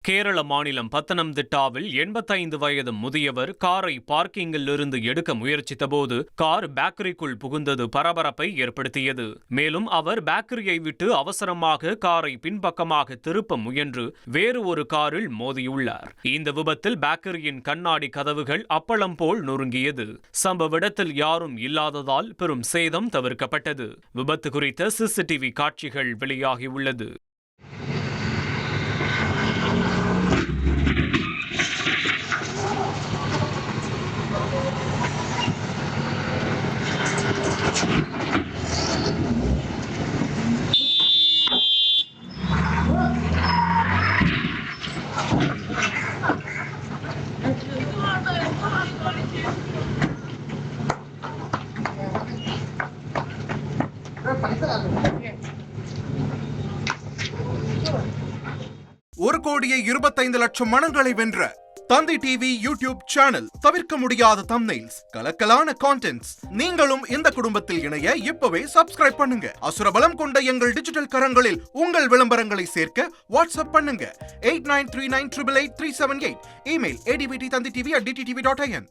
கேரள மாநிலம் பத்தனம்திட்டாவில் 85 வயது முதியவர் காரை பார்க்கிங்கில் இருந்து எடுக்க முயற்சித்தபோது கார் பேக்கரிக்குள் புகுந்தது பரபரப்பை ஏற்படுத்தியது. மேலும் அவர் பேக்கரியை விட்டு அவசரமாக காரை பின்பக்கமாக திருப்ப முயன்று வேறு ஒரு காரில் மோதியுள்ளார். இந்த விபத்தில் பேக்கரியின் கண்ணாடி கதவுகள் அப்பளம் போல் நொறுங்கியது. சம்பவ இடத்தில் யாரும் இல்லாததால் பெரும் சேதம் தவிர்க்கப்பட்டது. விபத்து குறித்த சிசிடிவி காட்சிகள் வெளியாகியுள்ளது. ஒரு கோடியே 25 லட்சம் மனங்களை வென்ற தந்தி டிவி யூடியூப் சேனல். தவிர்க்க முடியாத தம்ப்நெயில்ஸ், கலக்கலான கான்டென்ட்ஸ். நீங்களும் இந்த குடும்பத்தில் இணைய இப்பவே சப்ஸ்கிரைப் பண்ணுங்க. அசுரபலம் கொண்ட எங்கள் டிஜிட்டல் கரங்களில் உங்கள் விளம்பரங்களை சேர்க்க வாட்ஸ்அப் பண்ணுங்க 8939888378. Email advttanditv@dttv.in.